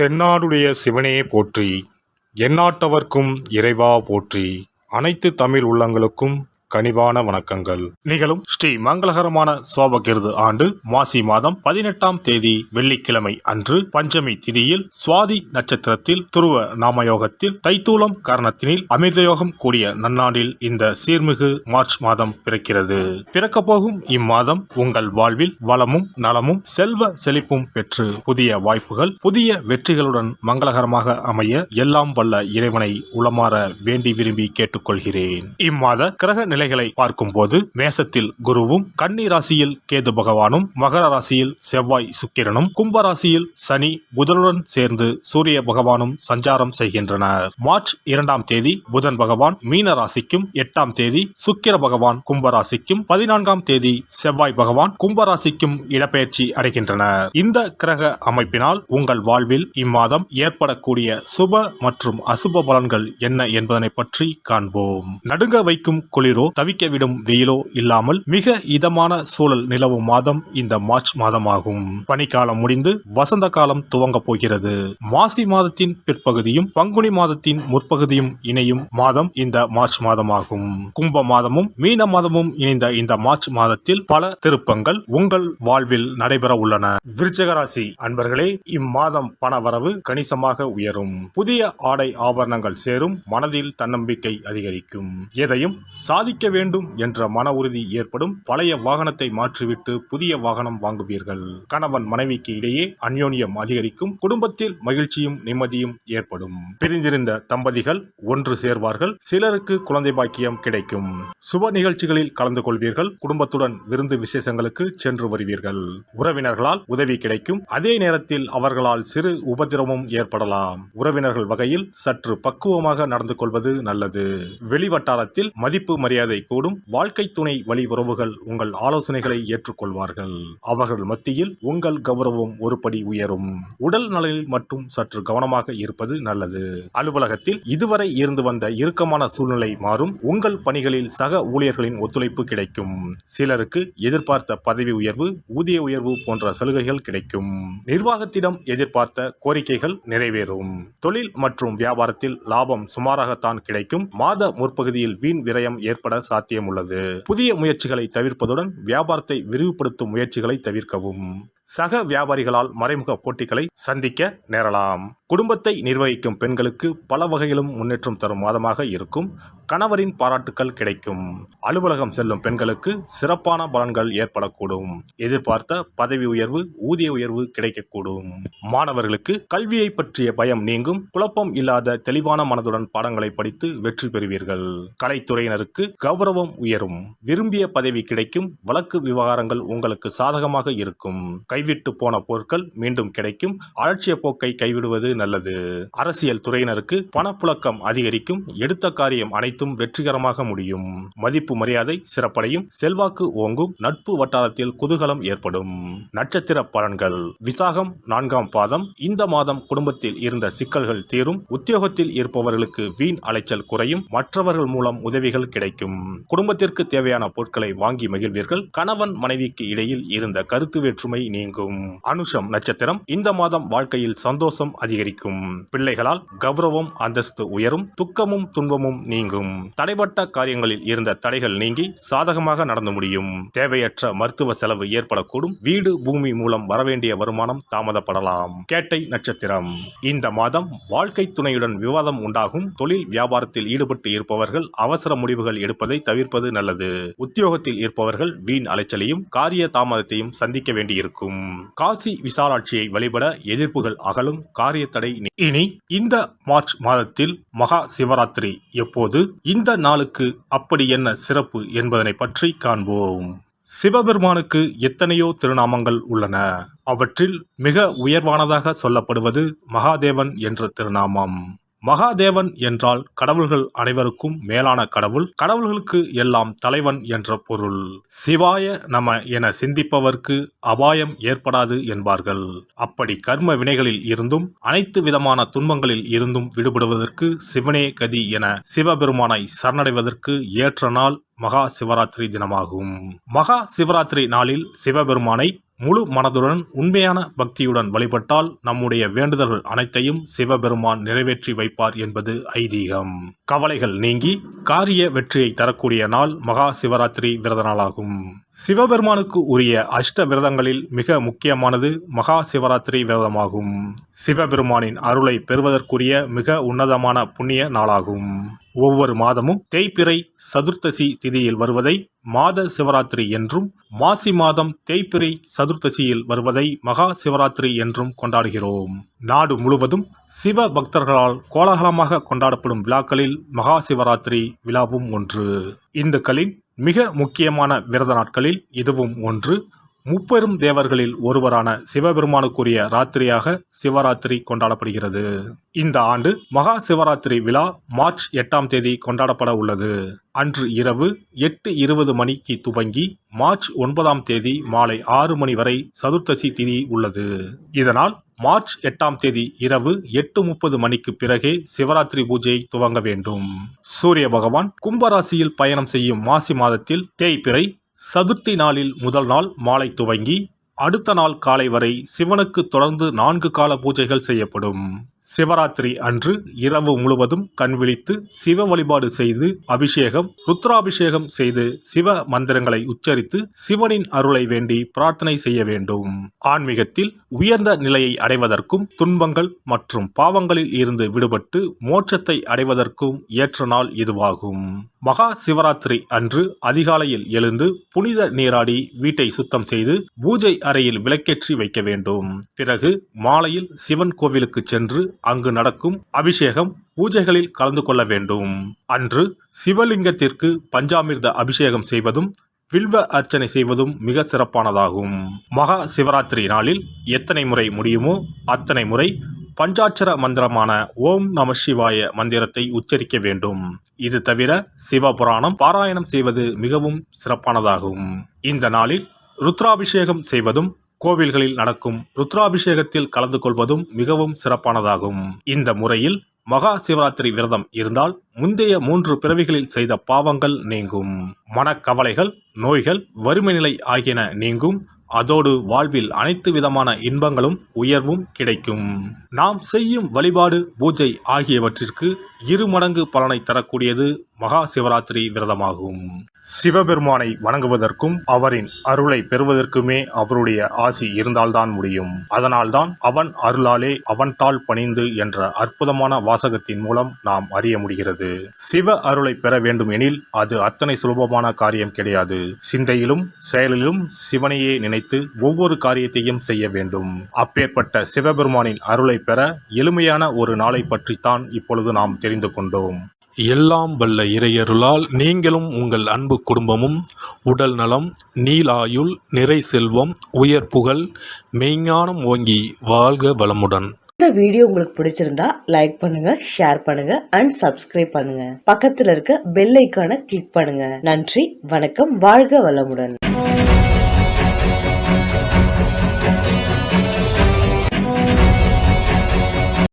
தென்னாடுடைய சிவனே போற்றி, எந்நாட்டவர்க்கும் இறைவா போற்றி. அனைத்து தமிழ் உள்ளங்களுக்கும் கனிவான வணக்கங்கள். நிகழும் ஸ்ரீ மங்களகரமான சோபகிருது ஆண்டு மாசி மாதம் 18ஆம் தேதி வெள்ளிக்கிழமை அன்று பஞ்சமி திதியில் சுவாதி நட்சத்திரத்தில் துருவ நாமயோகத்தில் தைத்தூலம் காரணத்தினில் அமிர்தயோகம் கூடிய நன்னாளில் இந்த சீர்மிகு மார்ச் மாதம் பிறக்கிறது. பிறக்கப் போகும் இம்மாதம் உங்கள் வாழ்வில் வளமும் நலமும் செல்வ செழிப்பும் பெற்று புதிய வாய்ப்புகள் புதிய வெற்றிகளுடன் மங்களகரமாக அமைய எல்லாம் வல்ல இறைவனை உளமாற வேண்டி விரும்பி கேட்டுக்கொள்கிறேன். இம்மாத கிரக நிலைகளை பார்க்கும் போது மேசத்தில் குருவும், கன்னி ராசியில் கேது பகவானும், மகர ராசியில் செவ்வாய் சுக்கிரனும், கும்ப ராசியில் சனி புதனுடன் சேர்ந்து சூரிய பகவானும் சஞ்சாரம் செய்கின்றனர். மார்ச் 2ஆம் தேதி புதன் பகவான் மீன ராசிக்கும், 8ஆம் தேதி சுக்கிர பகவான் கும்ப ராசிக்கும், 14ஆம் தேதி செவ்வாய் பகவான் கும்ப ராசிக்கும் இடப்பெயர்ச்சி அடைகின்றனர். இந்த கிரக அமைப்பினால் உங்கள் வாழ்வில் இம்மாதம் ஏற்படக்கூடிய சுப மற்றும் அசுப பலன்கள் என்ன என்பதனை பற்றி காண்போம். நடுங்க வைக்கும் குளிரோ தவிக்க விடும் வெயிலோ இல்லாமல் மிக இதமான சூழல் நிலவும் மாதம் இந்த மார்ச் மாதமாகும். பனிக்காலம் முடிந்து வசந்த காலம் துவங்க போகிறது. மாசி மாதத்தின் பிற்பகுதியும் பங்குனி மாதத்தின் முற்பகுதியும் இணையும் மாதம் இந்த மார்ச் மாதமாகும். கும்ப மாதமும் மீன மாதமும் இணைந்த இந்த மார்ச் மாதத்தில் பல திருப்பங்கள் உங்கள் வாழ்வில் நடைபெற உள்ளன. விருச்சிக ராசி அன்பர்களே, இம்மாதம் பணவரவு கணிசமாக உயரும். புதிய ஆடை ஆபரணங்கள் சேரும். மனதில் தன்னம்பிக்கை அதிகரிக்கும். எதையும் சாதிக்க வேண்டும் என்ற மன உறுதி ஏற்படும். பழைய வாகனத்தை மாற்றிவிட்டு புதிய வாகனம் வாங்குவீர்கள். கணவன் மனைவிக்கு இடையே அந்யோன்யம் அதிகரிக்கும். குடும்பத்தில் மகிழ்ச்சியும் நிம்மதியும் ஏற்படும். பிரிந்திருந்த தம்பதிகள் ஒன்று சேர்வார்கள். சிலருக்கு குழந்தை பாக்கியம் கிடைக்கும். சுப நிகழ்ச்சிகளில் கலந்து கொள்வீர்கள். குடும்பத்துடன் விருந்து விசேஷங்களுக்கு சென்று வருவீர்கள். உறவினர்களால் உதவி கிடைக்கும். அதே நேரத்தில் அவர்களால் சிறு உபதிரமும் ஏற்படலாம். உறவினர்கள் வகையில் சற்று பக்குவமாக நடந்து கொள்வது நல்லது. வெளிவட்டாரத்தில் மதிப்பு மரியாதை கூடும். வாழ்க்கை துணை வழி உறவுகள் உங்கள் ஆலோசனைகளை ஏற்றுக்கொள்வார்கள். அவர்கள் மத்தியில் உங்கள் கௌரவம் ஒருபடி உயரும். உடல் நலனில் மட்டும் சற்று கவனமாக இருப்பது நல்லது. அலுவலகத்தில் இதுவரை இருந்து வந்த இறுக்கமான சூழ்நிலை மாறும். உங்கள் பணிகளில் சக ஊழியர்களின் ஒத்துழைப்பு கிடைக்கும். சிலருக்கு எதிர்பார்த்த பதவி உயர்வு, ஊதிய உயர்வு போன்ற சலுகைகள் கிடைக்கும். நிர்வாகத்திடம் எதிர்பார்த்த கோரிக்கைகள் நிறைவேறும். தொழில் மற்றும் வியாபாரத்தில் லாபம் சுமாராகத்தான் கிடைக்கும். மாத முற்பகுதியில் வீண் விரயம் ஏற்பட சாத்தியம் உள்ளது. புதிய முயற்சிகளை தவிர்ப்பதுடன் வியாபாரத்தை விரிவுபடுத்தும் முயற்சிகளை தவிர்க்கவும். சக வியாபாரிகளால் மறைமுக போட்டிகளை சந்திக்க நேரலாம். குடும்பத்தை நிர்வகிக்கும் பெண்களுக்கு பல வகையிலும் முன்னேற்றம் தரும் மாதமாக இருக்கும். கணவரின் பாராட்டுக்கள் கிடைக்கும். அலுவலகம் செல்லும் பெண்களுக்கு சிறப்பான பலன்கள் ஏற்படக்கூடும். எதிர்பார்த்த பதவி உயர்வு, ஊதிய உயர்வு கிடைக்கக்கூடும். மாணவர்களுக்கு கல்வியை பற்றிய பயம் நீங்கும். குழப்பம் இல்லாத தெளிவான மனதுடன் பாடங்களை படித்து வெற்றி பெறுவீர்கள். கலைத்துறையினருக்கு கௌரவம் உயரும். விரும்பிய பதவி கிடைக்கும். வழக்கு விவகாரங்கள் உங்களுக்கு சாதகமாக இருக்கும். கைவிட்டு போன பொருட்கள் மீண்டும் கிடைக்கும். அலட்சிய போக்கை கைவிடுவது நல்லது. அரசியல் துறையினருக்கு பணப்புழக்கம் அதிகரிக்கும். எடுத்த காரியம் அனைத்தும் வெற்றிகரமாக முடியும். மதிப்பு மரியாதை சிறப்படையும். செல்வாக்கு ஓங்கும். நட்பு வட்டாரத்தில் குதூகலம் ஏற்படும். நட்சத்திர பலன்கள். விசாகம் 4ஆம் பாதம். இந்த மாதம் குடும்பத்தில் இருந்த சிக்கல்கள் தீரும். உத்தியோகத்தில் இருப்பவர்களுக்கு வீண் அலைச்சல் குறையும். மற்றவர்கள் மூலம் உதவிகள் கிடைக்கும். குடும்பத்திற்கு தேவையான பொருட்களை வாங்கி மகிழ்வீர்கள். கணவன் மனைவிக்கு இடையில் இருந்த கருத்து வேற்றுமை நீங்கும். அனுஷம் நட்சத்திரம். இந்த மாதம் வாழ்க்கையில் சந்தோஷம் அதிகரிக்கும். பிள்ளைகளால் கௌரவம் அந்தஸ்து உயரும். துக்கமும் துன்பமும் நீங்கும். தடைப்பட்ட காரியங்களில் இருந்த தடைகள் நீங்கி சாதகமாக நடந்து முடியும். தேவையற்ற மருத்துவ செலவு ஏற்படக்கூடும். வீடு பூமி மூலம் வரவேண்டிய வருமானம் தாமதப்படலாம். கேட்டை நட்சத்திரம். இந்த மாதம் வாழ்க்கை துணையுடன் விவாதம் உண்டாகும். தொழில் வியாபாரத்தில் ஈடுபட்டு இருப்பவர்கள் அவசர முடிவுகள் எடுப்பதை தவிர்ப்பது நல்லது. உத்தியோகத்தில் இருப்பவர்கள் வீண் அலைச்சலையும் காரிய தாமதத்தையும் சந்திக்க வேண்டியிருக்கும். காசி விசாலாட்சியை வழிபட எதிர்ப்புகள் அகலும். காரிய தடை. இனி இந்த மார்ச் மாதத்தில் மகா சிவராத்திரி எப்போது, இந்த நாளுக்கு அப்படி என்ன சிறப்பு என்பதனை பற்றி காண்போம். சிவபெருமானுக்கு எத்தனையோ திருநாமங்கள் உள்ளன. அவற்றில் மிக உயர்வானதாக சொல்லப்படுவது மகாதேவன் என்ற திருநாமம். மகாதேவன் என்றால் கடவுள்கள் அனைவருக்கும் மேலான கடவுள். கடவுள்களுக்கு எல்லாம் தலைவன் என்ற பொருள். சிவாய நம என சிந்திப்பவர்க்கு அபாயம் ஏற்படாது என்பார்கள். அப்படி கர்ம வினைகளில் இருந்தும் அனைத்து விதமான துன்பங்களில் இருந்தும் விடுபடுவதற்கு சிவனே கதி என சிவபெருமானை சரணடைவதற்கு ஏற்ற நாள் மகா சிவராத்திரி தினமாகும். மகா சிவராத்திரி நாளில் சிவபெருமானை முழு மனதுடன் உண்மையான பக்தியுடன் வழிபட்டால் நம்முடைய வேண்டுதல்கள் அனைத்தையும் சிவபெருமான் நிறைவேற்றி வைப்பார் என்பது ஐதீகம். கவலைகள் நீங்கி காரிய வெற்றியை தரக்கூடிய நாள் மகா சிவராத்திரி விரத நாளாகும். சிவபெருமானுக்கு உரிய அஷ்ட விரதங்களில் மிக முக்கியமானது மகா சிவராத்திரி விரதமாகும். சிவபெருமானின் அருளை பெறுவதற்குரிய மிக உன்னதமான புண்ணிய நாளாகும். ஒவ்வொரு மாதமும் தேய்பிறை சதுர்த்தசி திதியில் வருவதை மாத சிவராத்திரி என்றும், மாசி மாதம் தேய்பிறை சதுர்த்தசியில் வருவதை மகா சிவராத்திரி என்றும் கொண்டாடுகிறோம். நாடு முழுவதும் சிவ பக்தர்களால் கோலாகலமாக கொண்டாடப்படும் விழாக்களில் மகா சிவராத்திரி விழாவும் ஒன்று. இந்துக்களின் மிக முக்கியமான விரத நாட்களில் இதுவும் ஒன்று. முப்பெரும் தேவர்களில் ஒருவரான சிவபெருமானுக்குரிய ராத்திரியாக சிவராத்திரி கொண்டாடப்படுகிறது. இந்த ஆண்டு மகா சிவராத்திரி விழா மார்ச் 8ஆம் தேதி கொண்டாடப்பட உள்ளது. அன்று இரவு 8:20 மணிக்கு துவங்கி மார்ச் 9ஆம் தேதி மாலை 6 மணி வரை சதுர்த்தசி திதி உள்ளது. இதனால் மார்ச் 8ஆம் தேதி இரவு 8:30 மணிக்கு பிறகே சிவராத்திரி பூஜை துவங்க வேண்டும். சூரிய பகவான் கும்பராசியில் பயணம் செய்யும் மாசி மாதத்தில் தேய்பிறை சதுர்த்தி நாளில் முதல் நாள் மாலை துவங்கி அடுத்த நாள் காலை வரை சிவனுக்கு தொடர்ந்து 4 கால பூஜைகள் செய்யப்படும். சிவராத்திரி அன்று இரவு முழுவதும் கண் விழித்து சிவ வழிபாடு செய்து அபிஷேகம், ருத்ராபிஷேகம் செய்து சிவ மந்திரங்களை உச்சரித்து சிவனின் அருளை வேண்டி பிரார்த்தனை செய்ய வேண்டும். ஆன்மீகத்தில் உயர்ந்த நிலையை அடைவதற்கும், துன்பங்கள் மற்றும் பாவங்களில் இருந்து விடுபட்டு மோட்சத்தை அடைவதற்கும் ஏற்ற நாள் இதுவாகும். மகா சிவராத்திரி அன்று அதிகாலையில் எழுந்து புனித நீராடி வீட்டை சுத்தம் செய்து பூஜை அறையில் விளக்கேற்றி வைக்க வேண்டும். பிறகு மாலையில் சிவன் கோவிலுக்கு சென்று அங்கு நடக்கும் அபிஷேகம் பூஜைகளில் கலந்து கொள்ள வேண்டும். அன்று சிவலிங்கத்திற்கு பஞ்சாமிர்த அபிஷேகம் செய்வதும் வில்வ அர்ச்சனை செய்வதும் மிக சிறப்பானதாகும். மகா சிவராத்திரி நாளில் எத்தனை முறை முடியுமோ அத்தனை முறை பஞ்சாட்சர மந்திரமான ஓம் நம சிவாய மந்திரத்தை உச்சரிக்க வேண்டும். இது தவிர சிவபுராணம் பாராயணம் செய்வது மிகவும் சிறப்பானதாகும். இந்த நாளில் ருத்ராபிஷேகம் செய்வதும் கோவில்களில் நடக்கும் ருத்ராபிஷேகத்தில் கலந்து கொள்வதும் மிகவும் சிறப்பானதாகும். இந்த முறையில் மகா சிவராத்திரி விரதம் இருந்தால் முந்தைய 3 பிறவிகளில் செய்த பாவங்கள் நீங்கும். மனக்கவலைகள், நோய்கள், வறுமை நிலை ஆகியன நீங்கும். அதோடு வாழ்வில் அனைத்து விதமான இன்பங்களும் உயர்வும் கிடைக்கும். நாம் செய்யும் வழிபாடு, பூஜை ஆகியவற்றிற்கு 2 மடங்கு பலனை தரக்கூடியது மகா சிவராத்திரி விரதமாகும். சிவபெருமானை வணங்குவதற்கும் அவரின் அருளை பெறுவதற்குமே அவருடைய ஆசி இருந்தால்தான் முடியும். அதனால்தான் அவன் அருளாலே அவன் தாள் பணிந்து என்ற அற்புதமான வாசகத்தின் மூலம் நாம் அறிய முடிகிறது. சிவ அருளை பெற வேண்டும் எனில் அது அத்தனை சுலபமான காரியம் கிடையாது. சிந்தையிலும் செயலிலும் சிவனையே நினைத்து ஒவ்வொரு காரியத்தையும் செய்ய வேண்டும். அப்பேற்பட்ட சிவபெருமானின் அருளை பெற எளிமையான ஒரு நாளை பற்றித்தான் இப்பொழுது நாம் தெரிந்து கொண்டோம். எல்லாம் வல்ல இறையருளால் நீங்களும் உங்கள் அன்பு குடும்பமும் உடல் நலம், நீலாயுள், நிறை செல்வம், உயர் புகழ், மெய்ஞானம் ஓங்கி வாழ்க வளமுடன். இந்த வீடியோ உங்களுக்கு பிடிச்சிருந்தா லைக் பண்ணுங்க, ஷேர் பண்ணுங்க அண்ட் சப்ஸ்கிரைப் பண்ணுங்க. பக்கத்துல இருக்க பெல் ஐகானை கிளிக் பண்ணுங்க. நன்றி, வணக்கம், வாழ்க வளமுடன்.